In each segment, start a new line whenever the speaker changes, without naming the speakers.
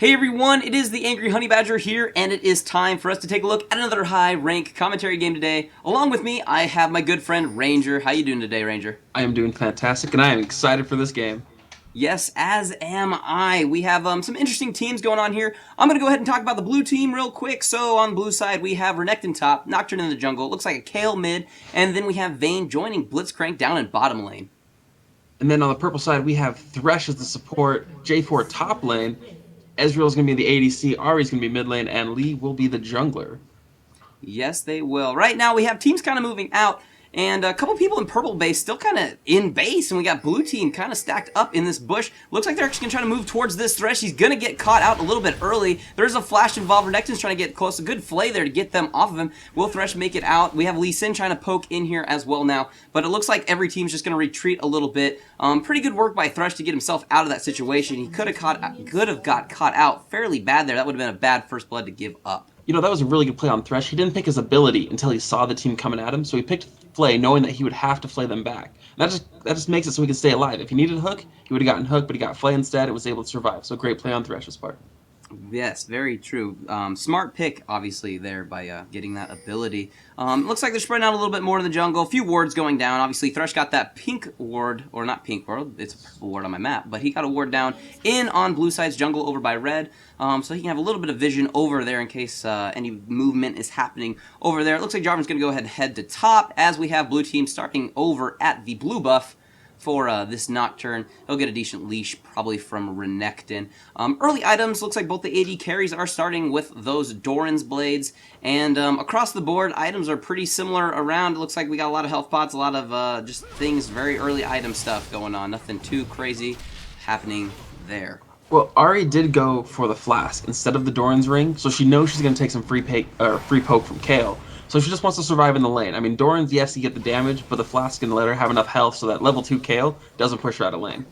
Hey everyone, it is the Angry Honey Badger here, and it is time for us to take a look at another high rank commentary game today. Along with me, I have my good friend Ranger. How you doing today, Ranger?
I am doing fantastic, and I am excited for this game.
Yes, as am I. We have some interesting teams going on here. I'm going to go ahead and talk about the blue team real quick. So on the blue side, we have Renekton top, Nocturne in the jungle, looks like a Kale mid, and then we have Vayne joining Blitzcrank down in bottom lane.
And then on the purple side, we have Thresh as the support, J4 top lane, Ezreal's going to be the ADC, Ahri's going to be mid lane, and Lee will be the jungler.
Yes, they will. Right now, we have teams kind of moving out, and a couple people in purple base still kind of in base, and we got blue team kind of stacked up in this bush. Looks like they're actually going to try to move towards this Thresh. He's going to get caught out a little bit early. There's a flash involved. Renekton's trying to get close. A good flay there to get them off of him. Will Thresh make it out? We have Lee Sin trying to poke in here as well now, but it looks like every team's just going to retreat a little bit. Pretty good work by Thresh to get himself out of that situation. He could have got caught out fairly bad there. That would have been a bad first blood to give up.
You know, that was a really good play on Thresh. He didn't pick his ability until he saw the team coming at him, so he picked Flay knowing that he would have to flay them back. And that just makes it so he could stay alive. If he needed a hook, he would have gotten hooked, but he got Flay instead and was able to survive. So great play on Thresh's part.
Yes, very true. Smart pick, obviously, there by getting that ability. Looks like they're spreading out a little bit more in the jungle. A few wards going down. Obviously, Thresh got that pink ward, or not pink ward, it's a purple ward on my map, but he got a ward down in on blue side's jungle over by red, so he can have a little bit of vision over there in case any movement is happening over there. It looks like Jarvan's going to go ahead and head to top as we have blue team starting over at the blue buff for this Nocturne. He'll get a decent leash, probably from Renekton. Early items, looks like both the AD carries are starting with those Doran's Blades, and across the board, items are pretty similar around. It looks like we got a lot of health pots, a lot of just things, very early item stuff going on. Nothing too crazy happening there.
Well, Ahri did go for the flask instead of the Doran's Ring, so she knows she's going to take some free poke from Kale. So she just wants to survive in the lane. I mean, Doran's, yes, you get the damage, but the flask can let her have enough health so that level 2 Kale doesn't push her out of lane.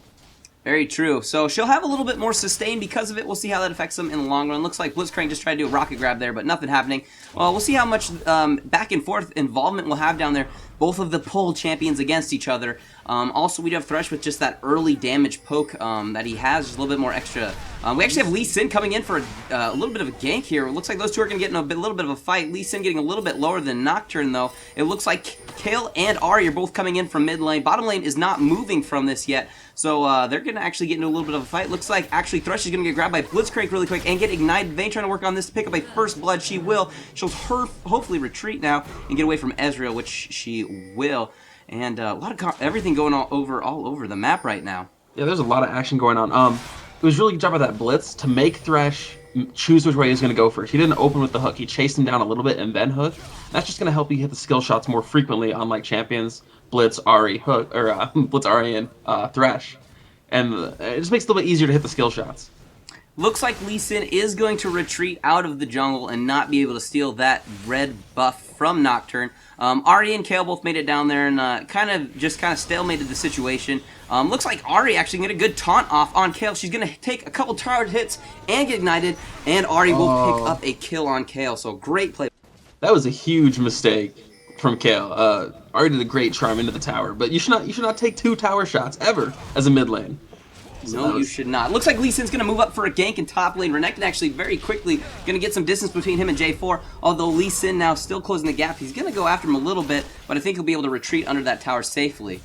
Very true. So she'll have a little bit more sustain because of it. We'll see how that affects them in the long run. Looks like Blitzcrank just tried to do a rocket grab there, but nothing happening. Well, we'll see how much back and forth involvement we'll have down there. Both of the pole champions against each other. Also, we do have Thresh with just that early damage poke that he has, just a little bit more extra. We actually have Lee Sin coming in for a little bit of a gank here. It looks like those two are going to get in a little bit of a fight. Lee Sin getting a little bit lower than Nocturne, though. It looks like Kale and Ahri are both coming in from mid lane. Bottom lane is not moving from this yet, so they're going to actually get into a little bit of a fight. Looks like actually Thresh is going to get grabbed by Blitzcrank really quick and get ignited. Vayne trying to work on this to pick up a first blood. She will. She'll hopefully retreat now and get away from Ezreal, which she will. And a lot of everything going all over the map right now.
Yeah, there's a lot of action going on. It was really good job by that Blitz to make Thresh choose which way he was going to go first. He didn't open with the hook. He chased him down a little bit and then hook. That's just going to help you hit the skill shots more frequently, unlike champions, Blitz, Ahri, hook, or Blitz, Ahri, and Thresh. And it just makes it a little bit easier to hit the skill shots.
Looks like Lee Sin is going to retreat out of the jungle and not be able to steal that red buff from Nocturne. Ahri and Kale both made it down there and kind of stalemated the situation. Looks like Ahri actually get a good taunt off on Kale. She's going to take a couple tower hits and get ignited, and Ahri will pick up a kill on Kale. So great play.
That was a huge mistake from Kale. Ahri did a great charm into the tower, but you should not take 2 tower shots ever as a mid lane.
No, you should not. Looks like Lee Sin's going to move up for a gank in top lane. Renekton actually very quickly going to get some distance between him and J4, although Lee Sin now still closing the gap. He's going to go after him a little bit, but I think he'll be able to retreat under that tower safely.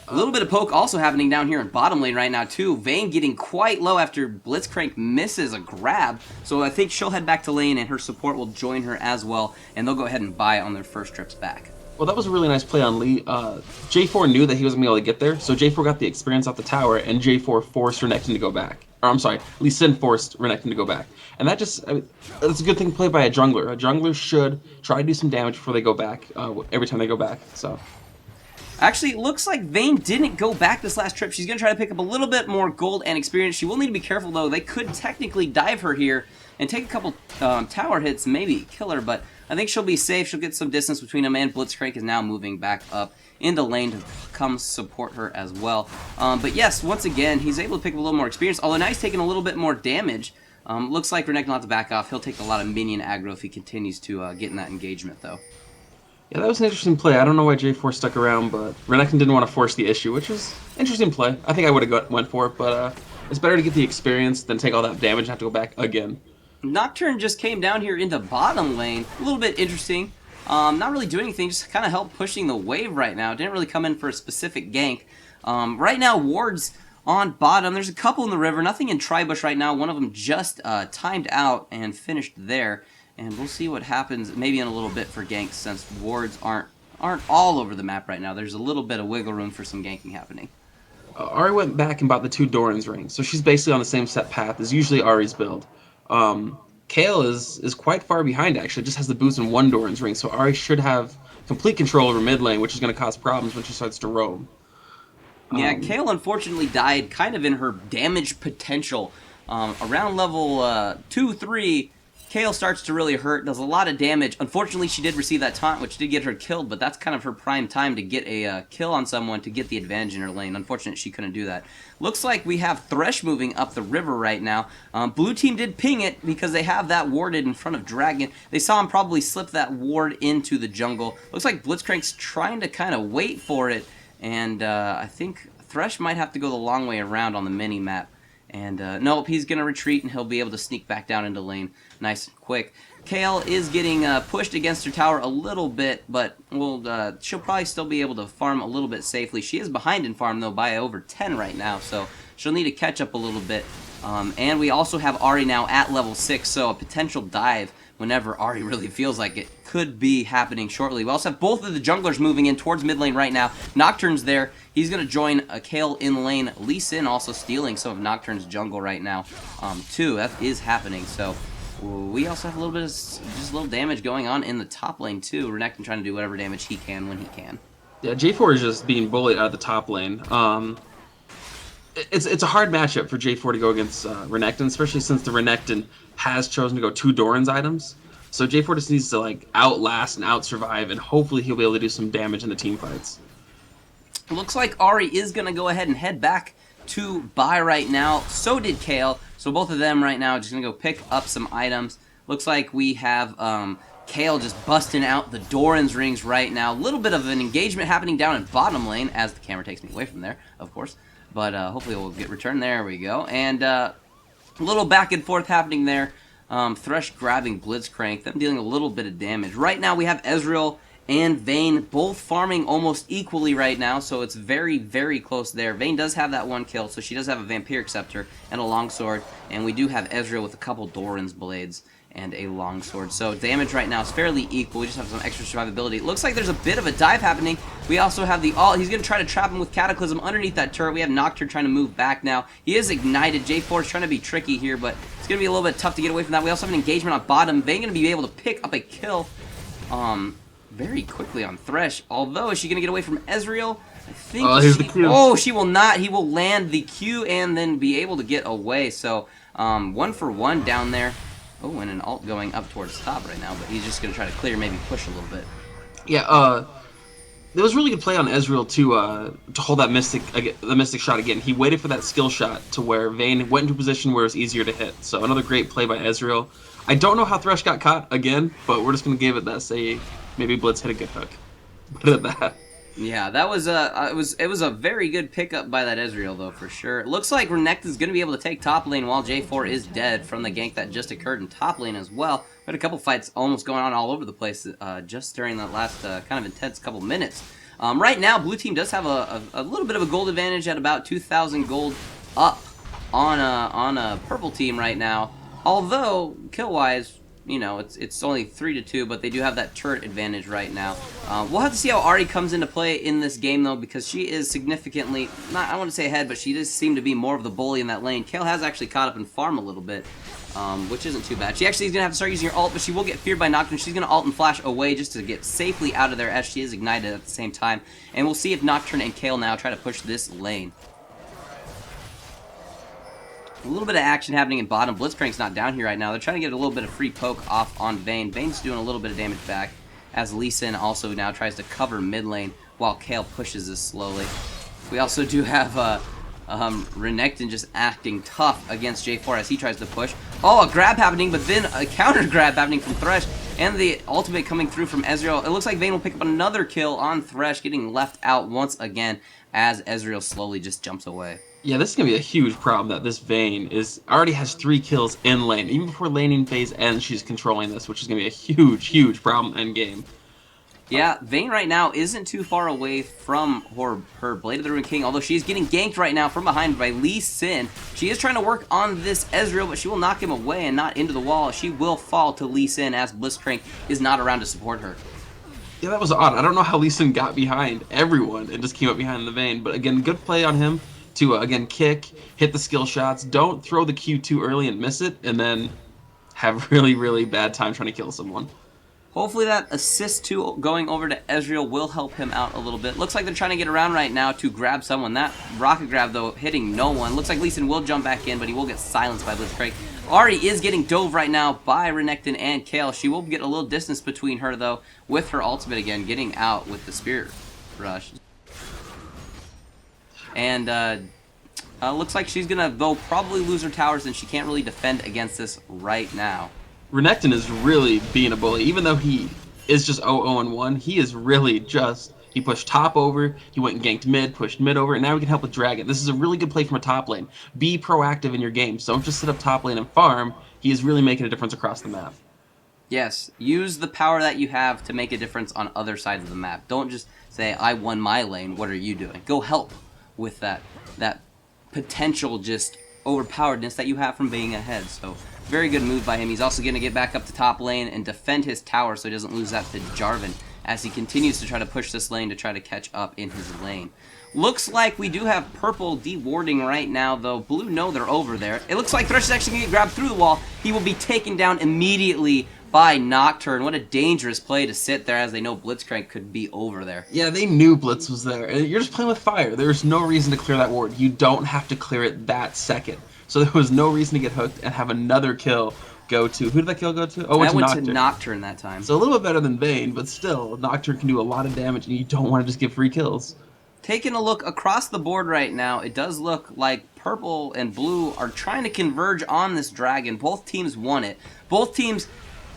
A little bit of poke also happening down here in bottom lane right now, too. Vayne getting quite low after Blitzcrank misses a grab, so I think she'll head back to lane, and her support will join her as well, and they'll go ahead and buy on their first trips back.
Well, that was a really nice play on Lee. J4 knew that he wasn't going to be able to get there, so J4 got the experience off the tower, and J4 forced Renekton to go back. Or, I'm sorry, Lee Sin forced Renekton to go back. And that just, that's a good thing played by a jungler. A jungler should try to do some damage before they go back, every time they go back, so.
Actually, it looks like Vayne didn't go back this last trip. She's going to try to pick up a little bit more gold and experience. She will need to be careful, though. They could technically dive her here and take a couple tower hits, maybe kill her, but I think she'll be safe. She'll get some distance between them, and Blitzcrank is now moving back up into lane to come support her as well. But yes, once again, he's able to pick up a little more experience, although now he's taking a little bit more damage. Looks like Renekton will have to back off. He'll take a lot of minion aggro if he continues to get in that engagement, though.
Yeah, that was an interesting play. I don't know why J4 stuck around, but Renekton didn't want to force the issue, which was an interesting play. I think I would have went for it, but It's better to get the experience than take all that damage and have to go back again.
Nocturne just came down here into bottom lane. A little bit interesting. Not really doing anything, just kind of help pushing the wave right now. Didn't really come in for a specific gank. Right now, wards on bottom. There's a couple in the river. Nothing in Tribush right now. One of them just timed out and finished there. And we'll see what happens maybe in a little bit for ganks, since wards aren't all over the map right now. There's a little bit of wiggle room for some ganking happening.
Ari went back and bought the 2 Doran's rings, so she's basically on the same set path as usually Ari's build. Kale is quite far behind, actually. Just has the boost in 1 Doran's ring, so Ari should have complete control over mid lane, which is going to cause problems when she starts to roam.
Yeah, Kale unfortunately died kind of in her damage potential. Around level 2, 3, Kale starts to really hurt, does a lot of damage. Unfortunately, she did receive that taunt, which did get her killed, but that's kind of her prime time to get a kill on someone to get the advantage in her lane. Unfortunately, she couldn't do that. Looks like we have Thresh moving up the river right now. Blue team did ping it because they have that warded in front of Dragon. They saw him probably slip that ward into the jungle. Looks like Blitzcrank's trying to kind of wait for it, and I think Thresh might have to go the long way around on the mini-map. And nope, he's going to retreat, and he'll be able to sneak back down into lane nice and quick. Kale is getting pushed against her tower a little bit, but she'll probably still be able to farm a little bit safely. She is behind in farm, though, by over 10 right now, so she'll need to catch up a little bit. And we also have Ari now at level 6, so a potential dive whenever Ari really feels like it could be happening shortly. We also have both of the junglers moving in towards mid lane right now. Nocturne's there. He's going to join a Kale in lane. Lee Sin also stealing some of Nocturne's jungle right now, too. That is happening, so we also have a little bit of just a little damage going on in the top lane, too. Renekton trying to do whatever damage he can when he can.
Yeah, J4 is just being bullied out of the top lane. It's a hard matchup for J4 to go against Renekton, especially since the Renekton has chosen to go 2 Doran's items. So J4 just needs to like outlast and outsurvive, and hopefully he'll be able to do some damage in the team fights.
It looks like Ari is going to go ahead and head back to buy right now. So did Kale. So both of them right now are just going to go pick up some items. Looks like we have Kale just busting out the Doran's rings right now. A little bit of an engagement happening down in bottom lane as the camera takes me away from there, of course. But hopefully we'll get returned. There we go. And a little back and forth happening there. Thresh grabbing Blitzcrank, them dealing a little bit of damage. Right now we have Ezreal and Vayne both farming almost equally right now, so it's very, very close there. Vayne does have that 1 kill, so she does have a Vampiric Scepter and a Longsword, and we do have Ezreal with a couple Doran's Blades and a Longsword. So damage right now is fairly equal. We just have some extra survivability. It looks like there's a bit of a dive happening. We also have the ult. He's going to try to trap him with Cataclysm underneath that turret. We have Nocturne trying to move back now. He is ignited. J4 is trying to be tricky here, but it's going to be a little bit tough to get away from that. We also have an engagement on bottom. Vayne going to be able to pick up a kill very quickly on Thresh. Although, is she going to get away from Ezreal? I think
here's the Q.
Oh, she will not. He will land the Q and then be able to get away. So, 1 for 1 down there. Oh, and an ult going up towards top right now, but he's just going to try to clear, maybe push a little bit.
Yeah, there was really good play on Ezreal to hold that mystic shot again. He waited for that skill shot to where Vayne went into a position where it was easier to hit. So another great play by Ezreal. I don't know how Thresh got caught again, but we're just going to give it that, say, maybe Blitz hit a good hook. Put it at that.
Yeah, that was it was a very good pickup by that Ezreal, though, for sure. It looks like Renekton's going to be able to take top lane while J4 is dead from the gank that just occurred in top lane as well. We had a couple fights almost going on all over the place just during that last kind of intense couple minutes. Right now, blue team does have a little bit of a gold advantage at about 2,000 gold up on a purple team right now. Although, kill-wise, you know, it's only 3-2, but they do have that turret advantage right now. We'll have to see how Ari comes into play in this game, though, because she is significantly, I want to say ahead, but she does seem to be more of the bully in that lane. Kale has actually caught up in farm a little bit, which isn't too bad. She actually is going to have to start using her ult, but she will get feared by Nocturne. She's going to ult and flash away just to get safely out of there as she is ignited at the same time. And we'll see if Nocturne and Kale now try to push this lane. A little bit of action happening in bottom. Blitzcrank's not down here right now. They're trying to get a little bit of free poke off on Vayne. Vayne's doing a little bit of damage back, as Lee Sin also now tries to cover mid lane while Kale pushes this slowly. We also do have Renekton just acting tough against J4 as he tries to push. Oh, a grab happening, but then a counter grab happening from Thresh, and the ultimate coming through from Ezreal. It looks like Vayne will pick up another kill on Thresh, getting left out once again as Ezreal slowly just jumps away.
Yeah, this is gonna be a huge problem that this Vayne is already has 3 kills in lane. Even before laning phase ends, she's controlling this, which is gonna be a huge, huge problem end game.
Yeah, Vayne right now isn't too far away from her Blade of the Ruined King, although she's getting ganked right now from behind by Lee Sin. She is trying to work on this Ezreal, but she will knock him away and not into the wall. She will fall to Lee Sin as Blitzcrank is not around to support her.
Yeah, that was odd. I don't know how Lee Sin got behind everyone and just came up behind the Vayne. But again, good play on him to, again, kick, hit the skill shots. Don't throw the Q too early and miss it, and then have really, really bad time trying to kill someone.
Hopefully that assist to going over to Ezreal will help him out a little bit. Looks like they're trying to get around right now to grab someone. That rocket grab, though, hitting no one. Looks like Lee Sin will jump back in, but he will get silenced by Blitzcrank. Ahri is getting dove right now by Renekton and Kayle. She will get a little distance between her, though, with her ultimate again, getting out with the Spirit Rush. And looks like she's going to, though, probably lose her towers, and she can't really defend against this right now.
Renekton is really being a bully. Even though he is just 0-0-1, he is really just... He pushed top over, he went and ganked mid, pushed mid over, and now we can help with Dragon. This is a really good play from a top lane. Be proactive in your games. Don't just sit up top lane and farm. He is really making a difference across the map.
Yes, use the power that you have to make a difference on other sides of the map. Don't just say, I won my lane, what are you doing? Go help with that potential just overpoweredness that you have from being ahead. So, very good move by him. He's also going to get back up to top lane and defend his tower so he doesn't lose that to Jarvan as he continues to try to push this lane to try to catch up in his lane. Looks like we do have purple dewarding right now, though blue know they're over there. It looks like Thresh is actually going to get grabbed through the wall. He will be taken down immediately by Nocturne. What a dangerous play to sit there as they know Blitzcrank could be over there.
Yeah, they knew Blitz was there. You're just playing with fire. There's no reason to clear that ward. You don't have to clear it that second. So there was no reason to get hooked and have another kill go to... Who did that kill go to? Oh,
it went to Nocturne that time.
So a little bit better than Vayne, but still, Nocturne can do a lot of damage, and you don't want to just give free kills.
Taking a look across the board right now, it does look like purple and blue are trying to converge on this dragon. Both teams want it. Both teams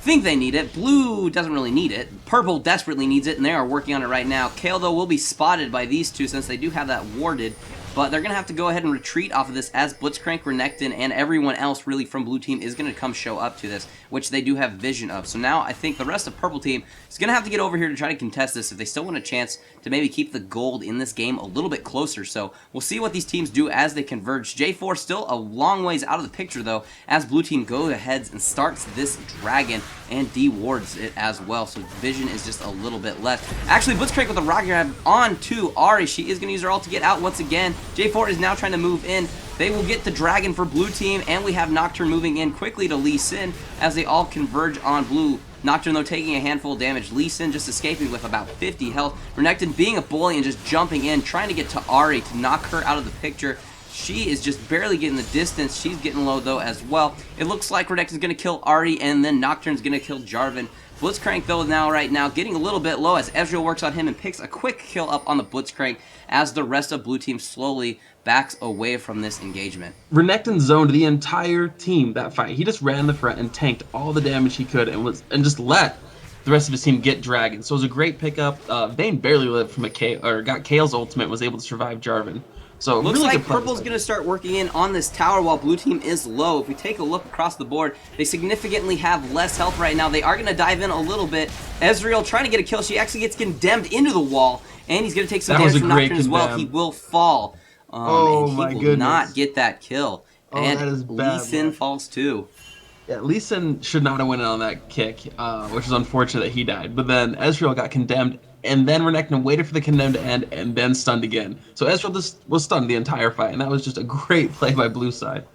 think they need it. Blue doesn't really need it. Purple desperately needs it, and they are working on it right now. Kayle, though, will be spotted by these two since they do have that warded. But they're going to have to go ahead and retreat off of this as Blitzcrank, Renekton, and everyone else really from Blue Team is going to come show up to this, which they do have vision of. So now I think the rest of Purple Team is going to have to get over here to try to contest this if they still want a chance to maybe keep the gold in this game a little bit closer. So we'll see what these teams do as they converge. J4 still a long ways out of the picture, though, as Blue Team goes ahead and starts this dragon and dewards it as well. So vision is just a little bit less. Actually, Blitzcrank with a rocket grab on to Ahri. She is going to use her ult to get out once again. J4 is now trying to move in. They will get the dragon for Blue Team, and we have Nocturne moving in quickly to Lee Sin as they all converge on Blue. Nocturne, though, taking a handful of damage. Lee Sin just escaping with about 50 health. Renekton being a bully and just jumping in, trying to get to Ahri to knock her out of the picture. She is just barely getting the distance. She's getting low, though, as well. It looks like Renekton's going to kill Ahri, and then Nocturne's going to kill Jarvan. Blitzcrank, though, right now, getting a little bit low as Ezreal works on him and picks a quick kill up on the Blitzcrank as the rest of Blue Team slowly backs away from this engagement.
Renekton zoned the entire team that fight. He just ran the front and tanked all the damage he could and just let the rest of his team get Dragon. So it was a great pickup. Vayne barely lived from got Kale's ultimate and was able to survive Jarvan. So
looks
really
like Purple's going to start working in on this tower while Blue Team is low. If we take a look across the board, they significantly have less health right now. They are going to dive in a little bit. Ezreal trying to get a kill. She actually gets condemned into the wall, and he's going to take some damage from Nocturne as well. He will fall. And he will not get that kill.
Oh,
and
that is bad,
Lee Sin falls too.
Yeah, Lee Sin should not have went in on that kick, which is unfortunate that he died. But then Ezreal got condemned, and then Renekton waited for the condemn to end, and then stunned again. So Ezreal just was stunned the entire fight, and that was just a great play by Blue side.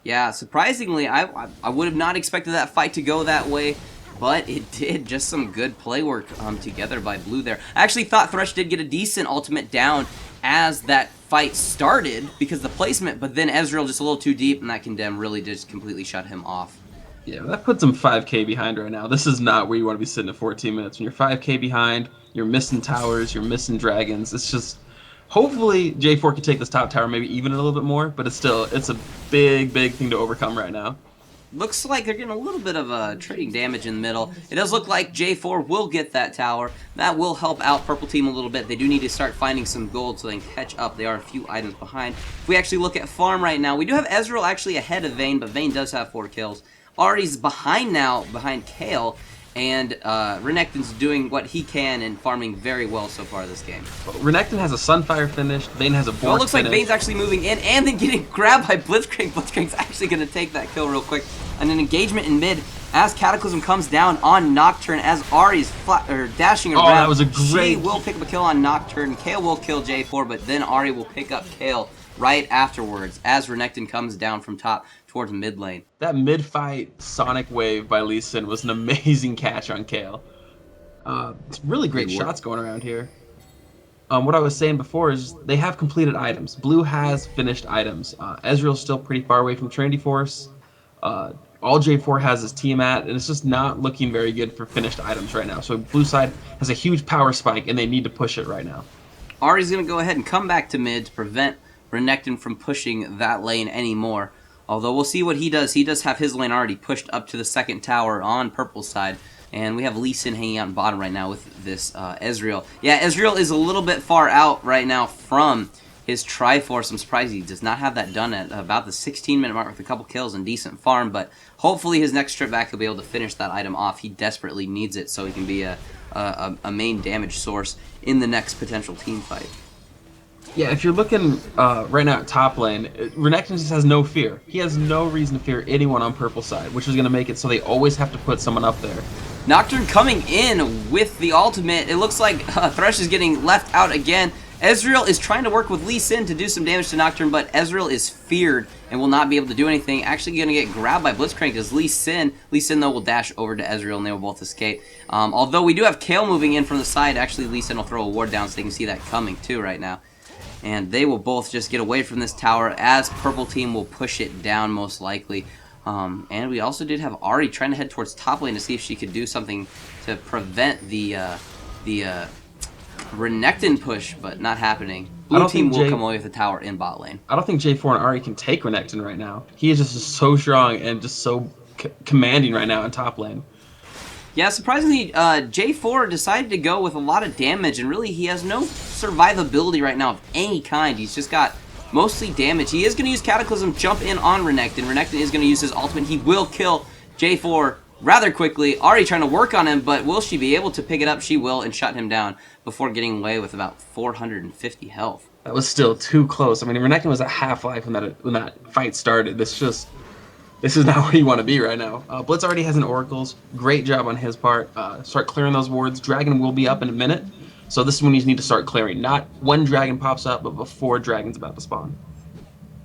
Yeah, surprisingly, I would have not expected that fight to go that way, but it did. Just some good play work together by Blue there. I actually thought Thresh did get a decent ultimate down as that fight started because the placement, but then Ezreal just a little too deep, and that condemn really just completely shut him off.
Yeah, that puts him 5k behind right now. This is not where you want to be sitting at 14 minutes. When you're 5k behind, you're missing towers, you're missing dragons. It's just, hopefully J4 can take this top tower, maybe even it a little bit more, but it's a big, big thing to overcome right now.
looks like they're getting a little bit of trading damage in the middle. It does look like J4 will get that tower. That will help out Purple Team a little bit. They do need to start finding some gold so they can catch up. They are a few items behind. If we actually look at farm right now, we do have Ezreal actually ahead of Vayne, but Vayne does have 4 kills. Ari's behind now, behind Kale, and Renekton's doing what he can and farming very well so far this game.
Renekton has a Sunfire finish, Vayne has a Bork
Well, it looks like
finish.
Vayne's actually moving in and then getting grabbed by Blitzcrank. Blitzcrank's actually going to take that kill real quick. And an engagement in mid as Cataclysm comes down on Nocturne as Ari's dashing around.
Oh, that was a great...
She will pick up a kill on Nocturne. Kale will kill J4, but then Ari will pick up Kale right afterwards as Renekton comes down from top towards mid lane.
That mid-fight Sonic Wave by Lee Sin was an amazing catch on Kale. It's really great shots going around here. What I was saying before is they have completed items. Blue has finished items. Ezreal's still pretty far away from Trinity Force. All J4 has is Tiamat, and it's just not looking very good for finished items right now. So blue side has a huge power spike, and they need to push it right now.
Ari's going to go ahead and come back to mid to prevent Renekton from pushing that lane anymore. Although we'll see what he does. He does have his lane already pushed up to the second tower on purple side. And we have Lee Sin hanging out in bottom right now with this Ezreal. Yeah, Ezreal is a little bit far out right now from his Triforce. I'm surprised he does not have that done at about the 16-minute mark with a couple kills and decent farm. But hopefully his next trip back he'll be able to finish that item off. He desperately needs it so he can be a main damage source in the next potential team fight.
Yeah, if you're looking right now at top lane, Renekton just has no fear. He has no reason to fear anyone on purple side, which is going to make it so they always have to put someone up there.
Nocturne coming in with the ultimate. It looks like Thresh is getting left out again. Ezreal is trying to work with Lee Sin to do some damage to Nocturne, but Ezreal is feared and will not be able to do anything. Actually going to get grabbed by Blitzcrank as Lee Sin, though, will dash over to Ezreal and they will both escape. Although we do have Kale moving in from the side, actually Lee Sin will throw a ward down so they can see that coming too right now. And they will both just get away from this tower as purple team will push it down most likely. And we also did have Ari trying to head towards top lane to see if she could do something to prevent the Renekton push, but not happening. Blue team will come away with the tower in bot lane.
I don't think J4 and Ari can take Renekton right now. He is just so strong and just so commanding right now in top lane.
Yeah, surprisingly, J4 decided to go with a lot of damage, and really he has no survivability right now of any kind. He's just got mostly damage. He is going to use Cataclysm, jump in on Renekton. Renekton is going to use his ultimate. He will kill J4 rather quickly. Ari trying to work on him, but will she be able to pick it up? She will, and shut him down before getting away with about 450 health.
That was still too close. I mean, Renekton was at half-life when that fight started. This is not where you want to be right now. Blitz already has an Oracles. Great job on his part. Start clearing those wards. Dragon will be up in a minute. So this is when you need to start clearing. Not when Dragon pops up, but before Dragon's about to spawn.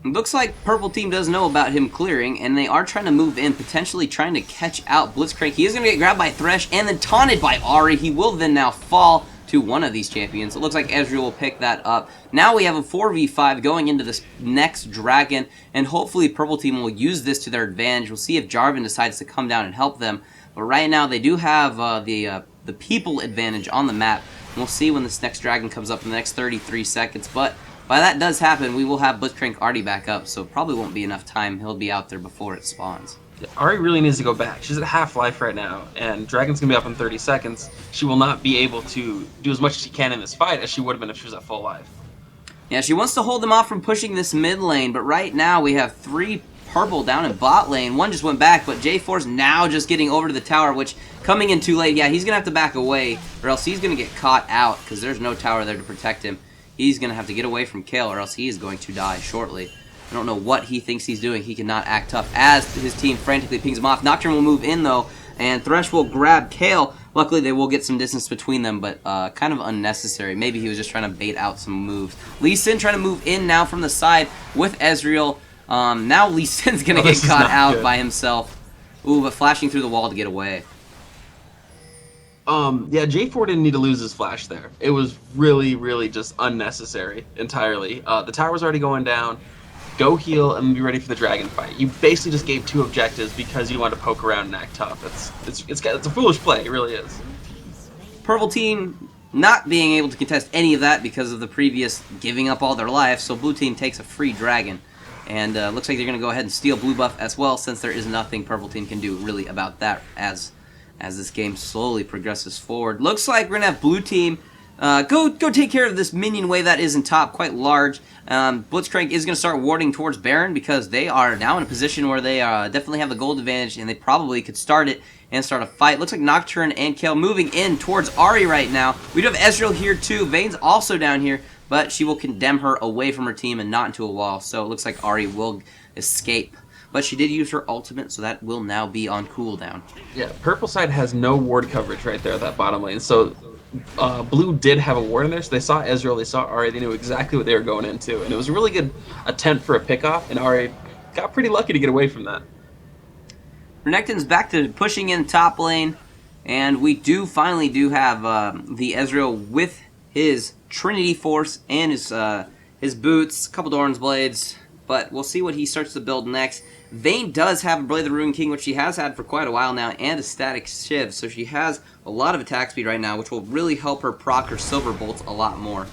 It looks like purple team does know about him clearing, and they are trying to move in, potentially trying to catch out Blitzcrank. He is going to get grabbed by Thresh and then taunted by Ari. He will then now fall to one of these champions. It looks like Ezreal will pick that up. Now we have a 4v5 going into this next dragon, and hopefully purple team will use this to their advantage. We'll see if Jarvan decides to come down and help them. But right now they do have the people advantage on the map. And we'll see when this next dragon comes up in the next 33 seconds. But by that does happen, we will have Blitzcrank already back up, so probably won't be enough time. He'll be out there before it spawns.
Ari really needs to go back. She's at half-life right now, and Dragon's going to be up in 30 seconds. She will not be able to do as much as she can in this fight as she would have been if she was at full life.
Yeah, she wants to hold them off from pushing this mid lane, but right now we have 3 purple down in bot lane. One just went back, but J4's now just getting over to the tower, which coming in too late. Yeah, he's going to have to back away, or else he's going to get caught out because there's no tower there to protect him. He's going to have to get away from Kale, or else he is going to die shortly. I don't know what he thinks he's doing. He cannot act tough as his team frantically pings him off. Nocturne will move in, though, and Thresh will grab Kale. Luckily, they will get some distance between them, but kind of unnecessary. Maybe he was just trying to bait out some moves. Lee Sin trying to move in now from the side with Ezreal. Now Lee Sin's going to get caught out by himself. Ooh, but flashing through the wall to get away.
Yeah, J4 didn't need to lose his flash there. It was really, really just unnecessary entirely. The tower was already going down. Go heal and be ready for the dragon fight. You basically just gave 2 objectives because you wanted to poke around and act tough. It's a foolish play, it really is.
Purple team not being able to contest any of that because of the previous giving up all their life, so blue team takes a free dragon. And looks like they're going to go ahead and steal blue buff as well, since there is nothing purple team can do really about that as this game slowly progresses forward. Looks like we're going to have blue team go take care of this minion wave that is in top, quite large. Blitzcrank is going to start warding towards Baron because they are now in a position where they definitely have the gold advantage, and they probably could start it and start a fight. Looks like Nocturne and Kale moving in towards Ahri right now. We do have Ezreal here too. Vayne's also down here, but she will condemn her away from her team and not into a wall. So it looks like Ahri will escape. But she did use her ultimate, so that will now be on cooldown.
Yeah, purple side has no ward coverage right there at that bottom lane. So blue did have a ward in there, so they saw Ezreal, they saw Ahri, they knew exactly what they were going into. And it was a really good attempt for a pickoff, and Ahri got pretty lucky to get away from that.
Renekton's back to pushing in top lane, and we finally do have the Ezreal with his Trinity Force and his boots, a couple Doran's blades, but we'll see what he starts to build next. Vayne does have a Blade of the Ruined King, which she has had for quite a while now, and a Static Shiv, so she has a lot of attack speed right now, which will really help her proc her Silver Bolts a lot more.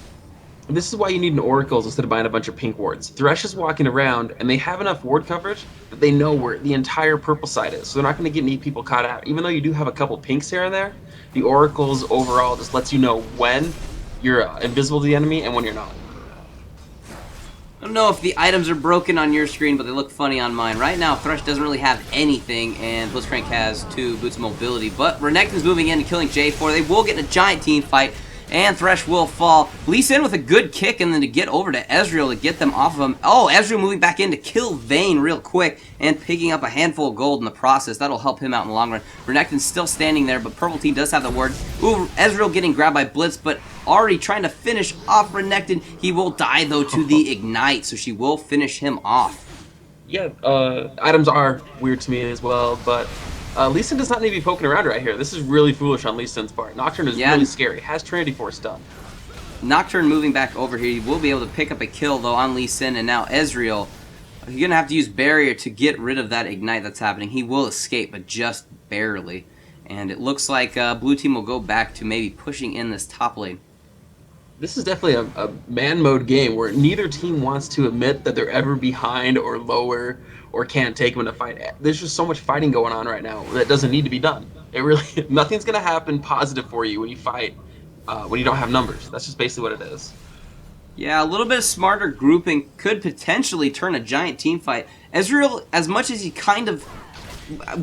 This is why you need an Oracles instead of buying a bunch of pink wards. Thresh is walking around, and they have enough ward coverage that they know where the entire purple side is, so they're not going to get any people caught out. Even though you do have a couple pinks here and there, the Oracles overall just lets you know when you're invisible to the enemy and when you're not.
I don't know if the items are broken on your screen, but they look funny on mine. Right now, Thresh doesn't really have anything, and Blitzcrank has 2 boots of mobility. But Renekton's moving in and killing J4. They will get in a giant team fight, and Thresh will fall. Lee Sin with a good kick, and then to get over to Ezreal to get them off of him. Oh, Ezreal moving back in to kill Vayne real quick, and picking up a handful of gold in the process. That'll help him out in the long run. Renekton's still standing there, but purple team does have the ward. Ooh, Ezreal getting grabbed by Blitz, but already trying to finish off Renekton. He will die, though, to the Ignite, so she will finish him off.
Yeah, items are weird to me as well, but Lee Sin does not need to be poking around right here. This is really foolish on Lee Sin's part. Nocturne is really scary. Has Trinity Force done.
Nocturne moving back over here. He will be able to pick up a kill, though, on Lee Sin, and now Ezreal. You're going to have to use Barrier to get rid of that Ignite that's happening. He will escape, but just barely. And it looks like blue team will go back to maybe pushing in this top lane.
This is definitely a man mode game where neither team wants to admit that they're ever behind or lower or can't take them in a fight. There's just so much fighting going on right now that doesn't need to be done. It really, nothing's going to happen positive for you when you fight when you don't have numbers. That's just basically what it is.
Yeah, a little bit of smarter grouping could potentially turn a giant team fight. Ezreal, as much as he kind of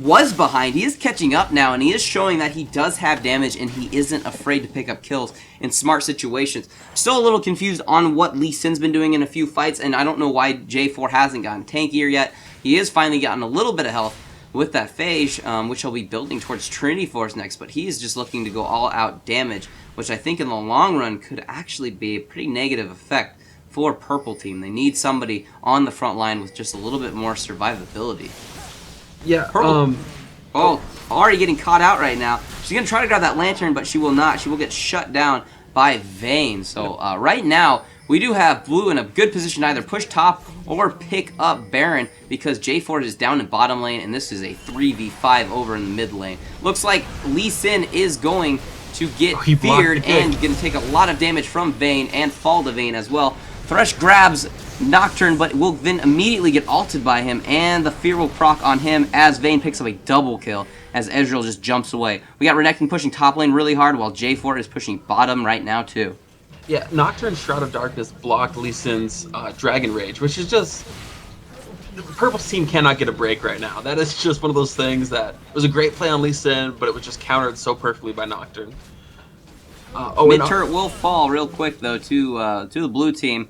was behind, he is catching up now, and he is showing that he does have damage and he isn't afraid to pick up kills in smart situations. Still a little confused on what Lee Sin's been doing in a few fights, and I don't know why J4 hasn't gotten tankier yet. He has finally gotten a little bit of health with that Phage, which he'll be building towards Trinity Force next, but he is just looking to go all out damage, which I think in the long run could actually be a pretty negative effect for purple team. They need somebody on the front line with just a little bit more survivability.
Yeah,
Oh, already getting caught out right now. She's going to try to grab that lantern, but she will not. She will get shut down by Vayne. So right now, we do have blue in a good position to either push top or pick up Baron, because J4 is down in bottom lane, and this is a 3v5 over in the mid lane. Looks like Lee Sin is going to get feared and going to take a lot of damage from Vayne and fall to Vayne as well. Thresh grabs Nocturne, but will then immediately get ulted by him, and the fear will proc on him as Vayne picks up a double kill as Ezreal just jumps away. We got Renekton pushing top lane really hard, while J4 is pushing bottom right now too.
Yeah, Nocturne's Shroud of Darkness blocked Lee Sin's Dragon Rage, which is just... Purple's team cannot get a break right now. That is just one of those things that was a great play on Lee Sin, but it was just countered so perfectly by Nocturne.
Mid turret will fall real quick though to the blue team,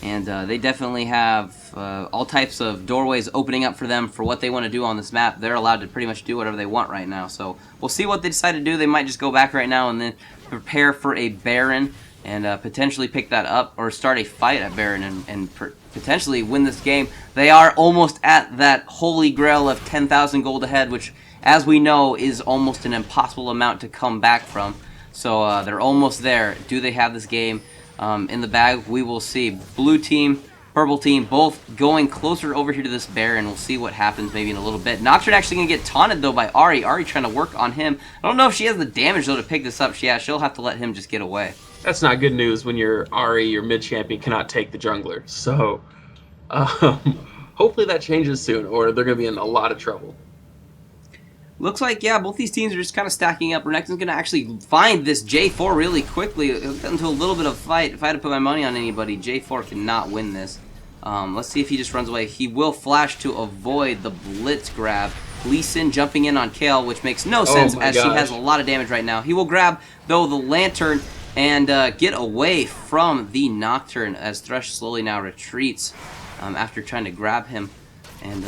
and they definitely have all types of doorways opening up for them for what they want to do on this map. They're allowed to pretty much do whatever they want right now. So we'll see what they decide to do. They might just go back right now and then prepare for a Baron and potentially pick that up or start a fight at Baron and potentially win this game. They are almost at that holy grail of 10,000 gold ahead, which, as we know, is almost an impossible amount to come back from. So they're almost there. Do they have this game in the bag? We will see. Blue team, purple team, both going closer over here to this Baron. We'll see what happens maybe in a little bit. Nocturne actually going to get taunted, though, by Ahri. Ahri trying to work on him. I don't know if she has the damage, though, to pick this up. Yeah, she'll have to let him just get away.
That's not good news when your Ahri, your mid-champion, cannot take the jungler. So, Hopefully that changes soon, or they're going to be in a lot of trouble.
Looks like, yeah, both these teams are just kind of stacking up. Renekton's going to actually find this J4 really quickly. It'll get into a little bit of fight. If I had to put my money on anybody, J4 cannot win this. Let's see if he just runs away. He will flash to avoid the blitz grab. Lee Sin jumping in on Kale, which makes no sense as she has a lot of damage right now. He will grab, though, the Lantern and get away from the Nocturne as Thresh slowly now retreats after trying to grab him. And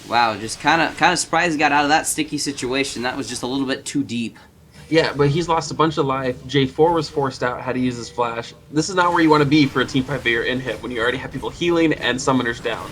wow, just kind of surprised he got out of that sticky situation. That was just a little bit too deep.
Yeah, but he's lost a bunch of life. J4 was forced out, had to use his flash. This is not where you want to be for a team fight or inhib when you already have people healing and summoners down.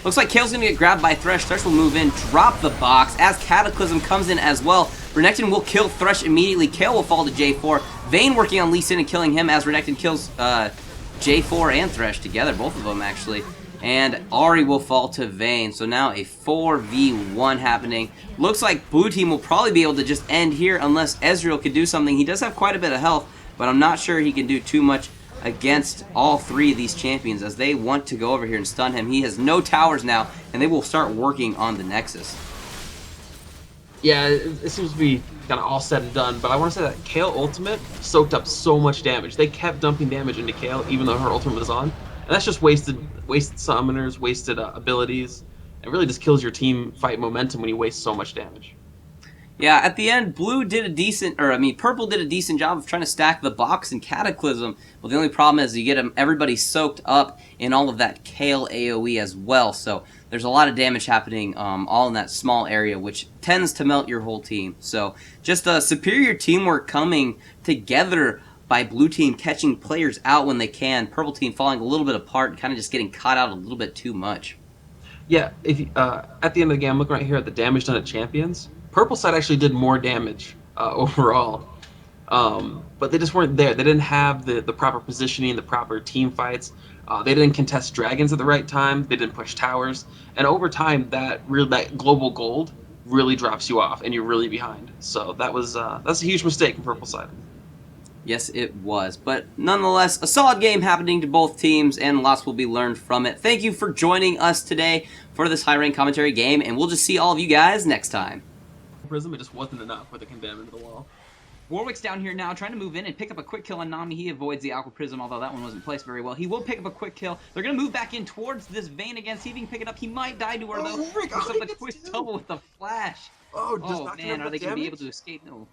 Looks like Kale's going to get grabbed by Thresh. Thresh will move in, drop the box as Cataclysm comes in as well. Renekton will kill Thresh immediately. Kale will fall to J4. Vayne working on Lee Sin and killing him as Renekton kills J4 and Thresh together, both of them actually. And Ahri will fall to Vayne. So now a 4v1 happening. Looks like blue team will probably be able to just end here unless Ezreal could do something. He does have quite a bit of health, but I'm not sure he can do too much against all three of these champions as they want to go over here and stun him. He has no towers now, and they will start working on the Nexus.
Yeah, it seems to be kind of all said and done, but I want to say that Kale ultimate soaked up so much damage. They kept dumping damage into Kale even though her ultimate was on. And that's just wasted summoners, wasted abilities, and really just kills your team fight momentum when you waste so much damage.
Yeah, at the end, Purple did a decent job of trying to stack the box and Cataclysm. Well, the only problem is you get everybody soaked up in all of that Kale AoE as well. So there's a lot of damage happening all in that small area, which tends to melt your whole team. So just a superior teamwork coming together by blue team catching players out when they can. Purple team falling a little bit apart and kind of just getting caught out a little bit too much.
Yeah, if at the end of the game, I'm looking right here at the damage done at champions. Purple side actually did more damage overall, but they just weren't there. They didn't have the proper positioning, the proper team fights. They didn't contest dragons at the right time. They didn't push towers, and over time, that global gold really drops you off, and you're really behind. So that's a huge mistake in purple side.
Yes, it was. But nonetheless, a solid game happening to both teams, and lots will be learned from it. Thank you for joining us today for this high rank commentary game, and we'll just see all of you guys next time.
Prism, it just wasn't enough with the condemn into the wall.
Warwick's down here now, trying to move in and pick up a quick kill on Nami. He avoids the Aqua Prism, although that one wasn't placed very well. He will pick up a quick kill. They're going to move back in towards this Vayne again, see if he can pick it up. He might die to her, though.
Oh my God,
Picks up the quick double with the flash.
Oh
Man, are they going to be able to escape? No.